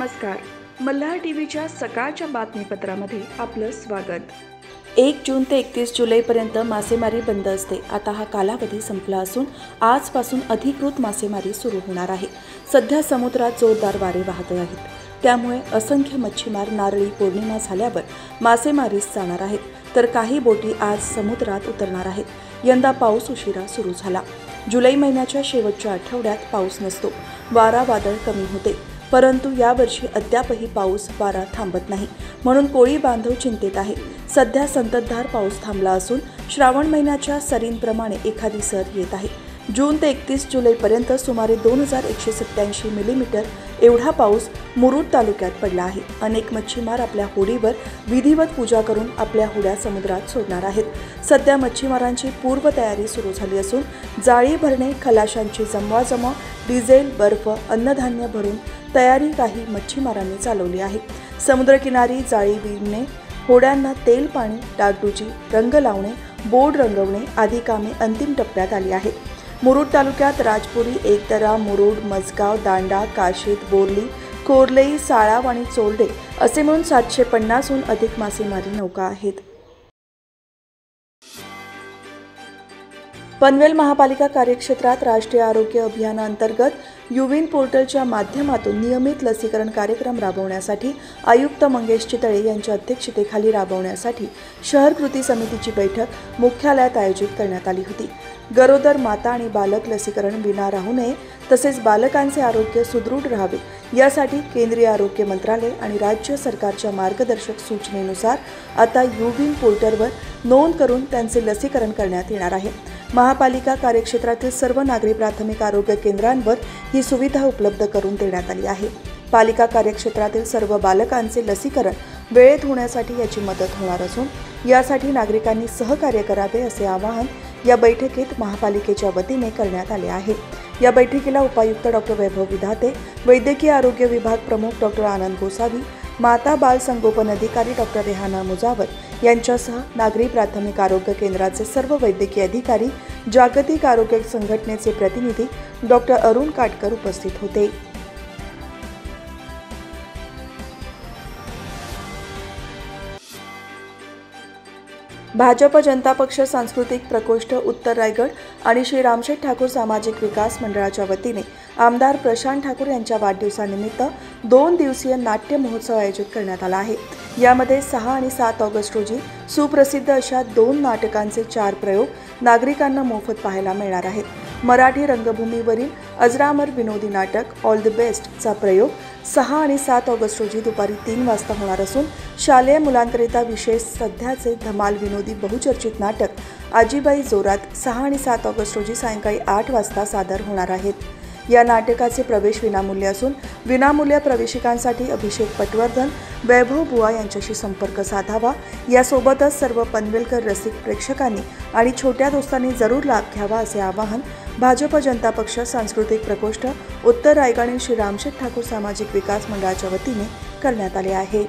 नमस्कार. मल्हार टीव्हीच्या सकाळच्या बातमीपत्रामध्ये आपलं स्वागत. 1 जून ते 31 जुलैपर्यंत मासेमारी बंद असते. आता हा कालावधी संपला असून आजपासून अधिकृत मासेमारी सुरू होणार आहे. सध्या समुद्रात जोरदार वारे वाहत आहेत. त्यामुळे असंख्य मच्छीमार नारळी पौर्णिमा झाल्यावर मासेमारीस जाणार आहेत, तर काही बोटी आज समुद्रात उतरणार आहेत. यंदा पाऊस उशिरा सुरू झाला. जुलै महिन्याच्या शेवटच्या आठवड्यात पाऊस नसतो. वारा वादळ कमी होते, परंतु यावर्षी अद्यापही पाऊस वारा थांबत नाही, म्हणून कोळी बांधव चिंतेत आहे. सध्या संततधार पाऊस थांबला असून श्रावण महिन्याच्या सरींप्रमाणे एखादी सर येत आहे. जून ते 31 जुलैपर्यंत सुमारे 2187 मिलीमीटर एवढा पाऊस मुरुड तालुक्यात पडला आहे. अनेक मच्छीमार आपल्या होडीवर विधिवत पूजा करून आपल्या होड्या समुद्रात सोडणार आहेत. सध्या मच्छीमारांची पूर्वतयारी सुरू झाली असून जाळी भरणे, खलाशांची जमवाजमव, डिझेल, बर्फ, अन्नधान्य भरून तयारी काही मच्छीमारांनी चालवली आहे. समुद्रकिनारी जाळी विणणे, होड्यांना तेल पाणी, डागडुजी, रंग लावणे, बोर्ड रंगवणे आदी कामे अंतिम टप्प्यात आली आहेत. मुरुड तालुक्यात राजपुरी, एकदरा, मुरुड, मजगाव, दांडा, काशीद, बोर्ली, कोर्लई, साळाव आणि चोरडे असे मिळून 750हून अधिक मासेमारी नौका आहेत. पनवेल महापालिका कार्यक्षेत्रात राष्ट्रीय आरोग्य अभियानाअंतर्गत युविन पोर्टलच्या माध्यमातून नियमित लसीकरण कार्यक्रम राबवण्यासाठी आयुक्त मंगेश चितळे यांच्या अध्यक्षतेखाली राबवण्यासाठी शहर कृती समितीची बैठक मुख्यालयात आयोजित करण्यात आली होती. गरोदर माता आणि बालक लसीकरण विना राहू नये, तसेच बालकांचे आरोग्य सुदृढ राहावे यासाठी केंद्रीय आरोग्य मंत्रालय आणि राज्य सरकारच्या मार्गदर्शक सूचनेनुसार आता युविन पोर्टलवर नोंद करून त्यांचे लसीकरण करण्यात येणार आहे. महापालिका कार्यक्षेत्रातील सर्व नागरी प्राथमिक आरोग्य केंद्रांवर ही सुविधा उपलब्ध करून देण्यात आली आहे. पालिका कार्यक्षेत्रातील सर्व बालकांचे लसीकरण वेळेत होण्यासाठी याची मदत होणार असून यासाठी नागरिकांनी सहकार्य करावे असे आवाहन या बैठकीत महापालिकेच्या वतीने करण्यात आले आहे. या बैठकीला उपायुक्त डॉक्टर वैभव विधाते, वैद्यकीय आरोग्य विभाग प्रमुख डॉक्टर आनंद गोसावी, माता बाल संगोपन अधिकारी डॉक्टर रेहाना मुजावर यांच्यासह नागरी प्राथमिक आरोग्य केंद्राचे सर्व वैद्यकीय अधिकारी, जागतिक आरोग्य संघटनेचे प्रतिनिधी डॉक्टर अरुण काटकर उपस्थित होते. भाजप जनता पक्ष सांस्कृतिक प्रकोष्ठ उत्तर रायगड आणि श्री रामशेठ ठाकूर सामाजिक विकास मंडळाच्या वतीने आमदार प्रशांत ठाकूर यांच्या वाढदिवसानिमित्त 2 दिवसीय नाट्य महोत्सव आयोजित करण्यात आला आहे. यामध्ये 6 आणि 7 ऑगस्ट रोजी सुप्रसिद्ध अशा 2 नाटकांचे 4 प्रयोग नागरिकांना मोफत पाहायला मिळणार आहेत. मराठी रंगभूमीवरील अजरामर विनोदी नाटक ऑल द बेस्टचा प्रयोग 6 आणि 7 ऑगस्ट रोजी दुपारी 3 वाजता होणार असून शालेय मुलांकरिता विशेष सध्याचे धमाल विनोदी बहुचर्चित नाटक आजीबाई जोरात 6 आणि 7 ऑगस्ट रोजी सायंकाळी 8 वाजता सादर होणार आहेत. या नाटकाचे प्रवेश विनामूल्य असून विनामूल्य प्रवेशिकांसाठी अभिषेक पटवर्धन, वैभव बुवा यांच्याशी संपर्क साधावा. यासोबतच सर्व पनवेलकर रसिक प्रेक्षकांनी आणि छोट्या दोस्तांनी जरूर लाभ घ्यावा असे आवाहन भाजप जनता पक्ष सांस्कृतिक प्रकोष्ठ उत्तर रायगड आणि श्री रामशेठ ठाकूर सामाजिक विकास मंडळाच्या वतीने करण्यात आले आहे.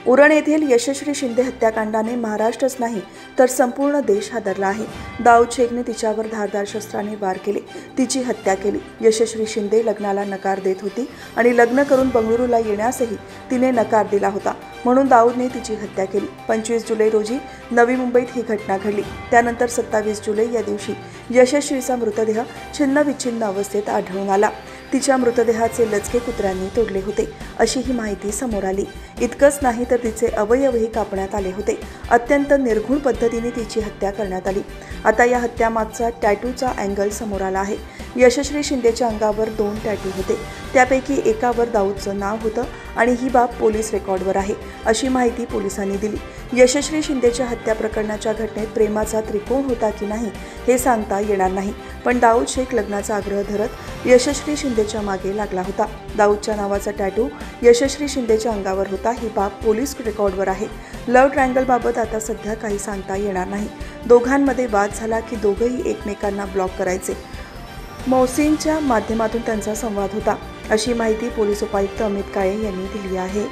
उरण येथील यशश्री शिंदे हत्याकांडाने महाराष्ट्रच नाही तर संपूर्ण देश हादरला आहे. दाऊद शेखने तिच्यावर धारदार शस्त्राने वार केले, तिची हत्या केली. यशश्री शिंदे लग्नाला नकार देत होती आणि लग्न करून बंगळुरूला येण्यासही तिने नकार दिला होता, म्हणून दाऊदने तिची हत्या केली. 25 जुलै रोजी नवी मुंबईत ही घटना घडली. त्यानंतर 27 जुलै या दिवशी यशश्रीचा मृतदेह छिन्नविच्छिन्न अवस्थेत आढळून आला. तिच्या मृतदेहाचे लचके कुत्र्यांनी तोडले होते अशी ही माहिती समोर आली. इतकंच नाही तर तिचे अवयवही कापण्यात आले होते. अत्यंत निर्घुण पद्धतीने तिची हत्या करण्यात आली. आता या हत्यामागचा टॅटूचा अँगल समोर आला आहे. यशश्री शिंदेच्या अंगावर 2 टॅटू होते, त्यापैकी एकावर दाऊदचं नाव होतं आणि ही बाब पोलीस रेकॉर्डवर आहे अशी माहिती पोलिसांनी दिली. यशश्री शिंदेच्या हत्या प्रकरणाच्या घटनेत प्रेमाचा त्रिकोण होता की नाही हे सांगता येणार नाही, पण दाऊद शेख लग्नाचा आग्रह धरत यशश्री शिंदेच्या मागे लागला होता. दाऊदच्या नावाचा टॅटू यशश्री शिंदेच्या अंगावर होता ही बाब पोलीस रेकॉर्डवर आहे. लव्ह ट्रायंगलबाबत आता सध्या काही सांगता येणार नाही. दोघांमध्ये वाद झाला की दोघंही एकमेकांना ब्लॉक करायचे. मौसींच्या माध्यमातून त्यांचा संवाद होता अशी माहिती पोलीस उपायुक्त अमित काळे यांनी दिली आहे.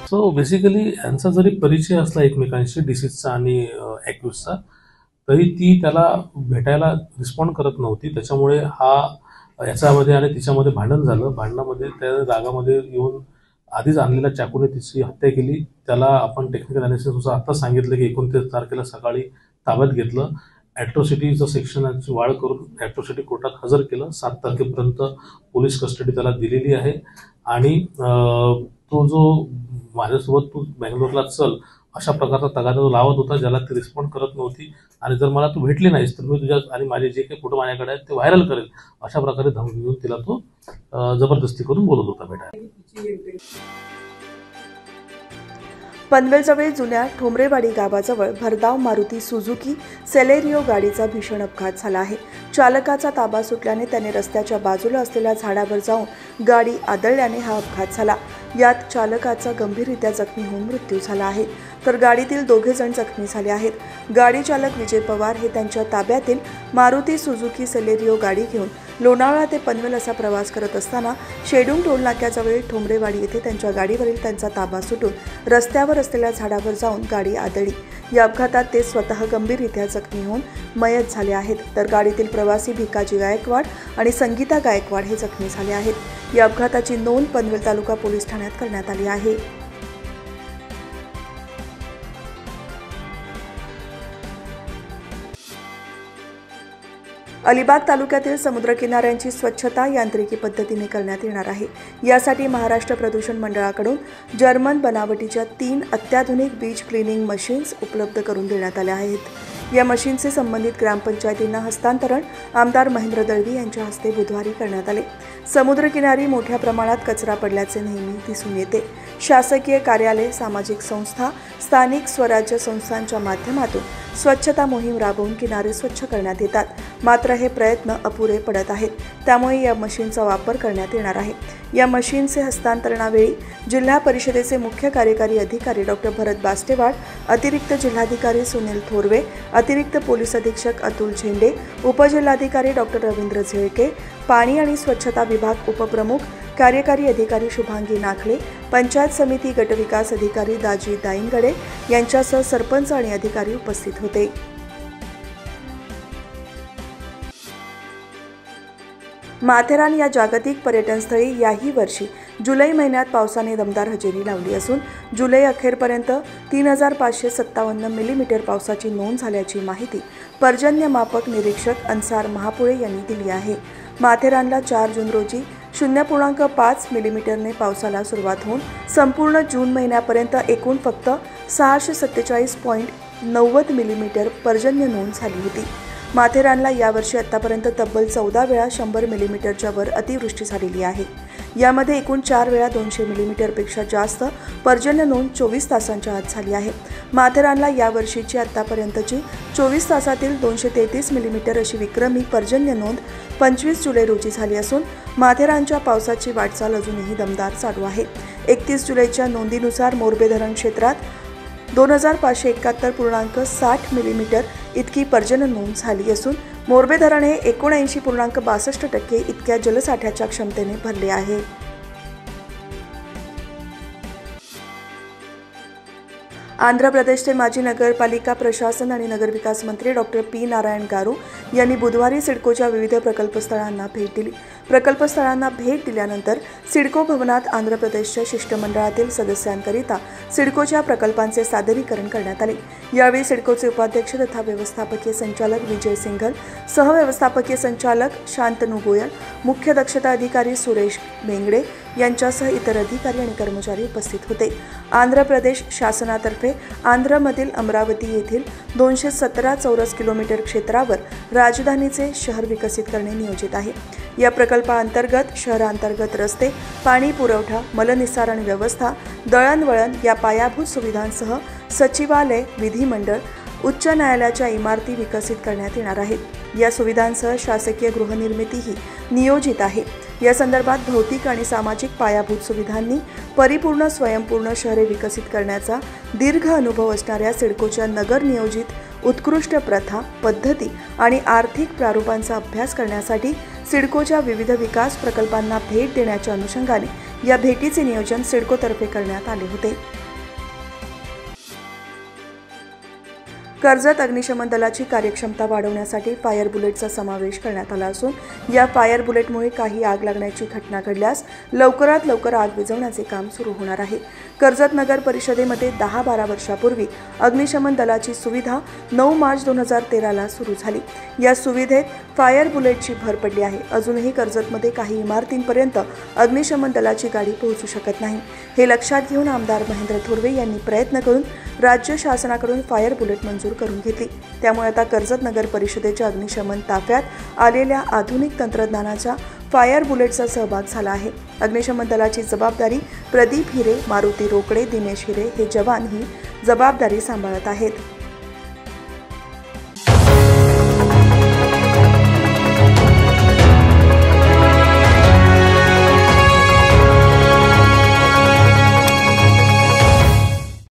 सो बेसिकली यांचा जरी परिचय असला एकमेकांशी डिसीजचा आणि ॲक्युजचा, तरी ती त्याला भेटायला रिस्पॉन्ड करत नव्हती. त्याच्यामुळे याच्यामध्ये आणि तिच्यामध्ये भांडण झालं. भांडणामध्ये त्या रागामध्ये येऊन आधीच आणलेल्या चाकूने तिची हत्या केली. त्याला आपण टेक्निकल अनालिसिसनुसार आत्ताच सांगितलं की 29 तारखेला सकाळी ताब्यात घेतलं. ॲट्रॉसिटीचं सेक्शनची वाढ करून ॲट्रॉसिटी कोर्टात हजर केलं. 7 तारखेपर्यंत पोलीस कस्टडी त्याला दिलेली आहे. आणि तो जो माझ्यासोबत तू बँगलोरला चल अशा प्रकारचा तगादा लावत होता, ज्याला ती रिस्पॉन्ड करत नव्हती. आणि जर मला तू भेटली नाहीस तर मी तुझ्या आणि माझे जे काही फोटो माझ्याकडे आहेत ते व्हायरल करेल, अशा प्रकारे धमकी देऊन तिला तो जबरदस्ती करून बोलत होता भेटायला. पनवेलजवळ जुन्या ठोंबरेवाडी गावाजवळ भरधाव मारुती सुझुकी सेलेरिओ गाडीचा भीषण अपघात झाला आहे. चालकाचा ताबा सुटल्याने त्याने रस्त्याच्या बाजूला असलेल्या झाडावर जाऊन गाडी आदळल्याने हा अपघात झाला. यात चालकाचा गंभीररित्या जखमी होऊन मृत्यू झाला आहे, तर गाडीतील 2 जण जखमी झाले आहेत. गाडी चालक विजय पवार हे त्यांच्या ताब्यातील मारुती सुझुकी सेलेरिओ गाडी घेऊन लोणावळा ते पनवेल असा प्रवास करत असताना शेडूंग टोल नाक्याजवळ ठोंबरेवाडी येथे त्यांच्या गाडीवरील त्यांचा ताबा सुटून रस्त्यावर असलेल्या झाडावर जाऊन गाडी आदळली. या अपघातात ते स्वतः गंभीररित्या जखमी होऊन मयत झाले आहेत, तर गाडीतील प्रवासी भिकाजी गायकवाड आणि संगीता गायकवाड हे जखमी झाले आहेत. या अपघाताची नोंद पनवेल तालुका पोलीस ठाण्यात करण्यात आली आहे. अलिबाग तालुक्यातील समुद्रकिनाऱ्यांची स्वच्छता यांत्रिकी पद्धतीने करण्यात येणार आहे. यासाठी महाराष्ट्र प्रदूषण मंडळाकडून जर्मन बनावटीच्या 3 अत्याधुनिक बीच क्लिनिंग मशीन्स उपलब्ध करून देण्यात आल्या आहेत. या मशीनचे संबंधित ग्रामपंचायतींना हस्तांतरण आमदार महेंद्र दळवी यांच्या हस्ते बुधवारी करण्यात आले. समुद्रकिनारी मोठ्या प्रमाणात कचरा पडल्याचे नेहमी दिसून येते. शासकीय कार्यालय, सामाजिक संस्था, स्थानिक स्वराज्य संस्थांच्या माध्यमातून स्वच्छता मोहीम राबवून किनारे स्वच्छ करण्यात येतात. मात्र हे प्रयत्न अपुरे पडत आहेत. त्यामुळे या मशीनचा वापर करण्यात येणार आहे. या मशीनचे हस्तांतरणावेळी जिल्हा परिषदेचे मुख्य कार्यकारी अधिकारी डॉक्टर भरत बास्टेवाड, अतिरिक्त जिल्हाधिकारी सुनील थोरवे, अतिरिक्त पोलीस अधीक्षक अतुल झेंडे, उपजिल्हाधिकारी डॉक्टर रवींद्र झेळके, पाणी आणि स्वच्छता विभाग उपप्रमुख कार्यकारी अधिकारी शुभांगी नाखले, पंचायत समिती गटविकास अधिकारी दाजी दाईंगडे यांच्यासह सरपंच आणि अधिकारी उपस्थित होते. माथेरान या जागतिक पर्यटनस्थळी याही वर्षी जुलै महिन्यात पावसाने दमदार हजेरी लावली असून जुलै अखेरपर्यंत 3557 मिलीमीटर पावसाची नोंद झाल्याची माहिती पर्जन्यमापक निरीक्षक अन्सार महापुळे यांनी दिली आहे. माथेरानला 4 जून रोजी 0.5 मिलीमीटरने पावसाला सुरुवात होऊन संपूर्ण जून महिन्यापर्यंत एकूण फक्त 647.90 मिलीमीटर पर्जन्य नोंद झाली होती. माथेरानला यावर्षी आतापर्यंत तब्बल 14 वेळा 100 मिलीमीटरच्या वर अतिवृष्टी झालेली आहे. यामध्ये एकूण 4 वेळा 200 मिलीमीटरपेक्षा जास्त पर्जन्य नोंद 24 तासांच्या आत झाली आहे. माथेरानला यावर्षीची आतापर्यंतची 24 तासातील 233 मिलीमीटर अशी विक्रमी पर्जन्य नोंद 25 जुलै रोजी झाली असून माथेरानच्या पावसाची वाटचाल अजूनही दमदार चालू आहे. 31 जुलैच्या नोंदीनुसार मोरबे धरण क्षेत्रात 2571.60 मिलीमीटर इतकी पर्जन्य नोंद झाली असून मोरबे धरण हे 79.62% इतक्या जलसाठ्याच्या क्षमतेने भरले आहे. आंध्र प्रदेशचे माजी नगरपालिका प्रशासन आणि नगरविकास मंत्री डॉक्टर पी नारायण गारू यांनी बुधवारी सिडकोच्या विविध प्रकल्पस्थळांना भेट दिली. प्रकल्पस्थळांना भेट दिल्यानंतर सिडको भवनात आंध्र प्रदेशच्या शिष्टमंडळातील सदस्यांकरिता सिडकोच्या प्रकल्पांचे सादरीकरण करण्यात आले. यावेळी सिडकोचे उपाध्यक्ष तथा व्यवस्थापकीय संचालक विजय सिंघल, सहव्यवस्थापकीय संचालक शांतनू गोयल, मुख्य दक्षता अधिकारी सुरेश बेंगडे यांच्यासह इतर अधिकारी आणि कर्मचारी उपस्थित होते. आंध्र प्रदेश शासनातर्फे आंध्रमधील अमरावती येथील 217 चौरस किलोमीटर क्षेत्रावर राजधानीचे शहर विकसित करणे नियोजित आहे. या प्रकल्पाअंतर्गत शहरांतर्गत रस्ते, पाणी पुरवठा, मलनिस्सारण व्यवस्था, दळणवळण या पायाभूत सुविधांसह सचिवालय, विधिमंडळ, उच्च न्यायालयाच्या इमारती विकसित करण्यात येणार आहेत. या सुविधांसह शासकीय गृहनिर्मितीही नियोजित आहे. या संदर्भात भौतिक आणि सामाजिक पायाभूत सुविधांनी परिपूर्ण स्वयंपूर्ण शहरे विकसित करण्याचा दीर्घ अनुभव असणाऱ्या सिडकोच्या नगर नियोजित उत्कृष्ट प्रथा, पद्धती आणि आर्थिक प्रारूपांचा अभ्यास करण्यासाठी सिडकोच्या विविध विकास प्रकल्पांना भेट देण्याच्या अनुषंगाने या भेटीचे नियोजन सिडकोतर्फे करण्यात आले होते. कर्जत अग्निशमन दलाची कार्यक्षमता वाढवण्यासाठी फायर बुलेटचा समावेश करण्यात आला असून या फायर बुलेटमुळे काही आग लागण्याची घटना घडल्यास लवकरात लवकर आग विझवण्याचे काम सुरू होणार आहे। कर्जत नगर परिषदेमध्ये 10-12 वर्षापूर्वी अग्निशमन दलाची सुविधा 9 मार्च 2013ला सुरू झाली। या सुविधेत फायर बुलेटची भर पडली आहे। अजूनही कर्जतमध्ये काही इमारतींपर्यंत अग्निशमन दलाची गाडी पोहोचू शकत नाही। हे लक्षात घेऊन आमदार महेंद्र थोरवे यांनी प्रयत्न करून राज्य शासनाकडून फायर बुलेट मंजूर करून घेतली। त्यामुळे आता कर्जत नगर परिषदेच्या अग्निशमन ताफ्यात आलेल्या आधुनिक तंत्रज्ञानाच्या फायर बुलेटचा सहभाग झाला आहे। अग्निशमन दलाची जबाबदारी प्रदीप हिरे, मारुती रोकडे, दिनेश हिरे हे जवान ही जबाबदारी सांभाळत आहेत।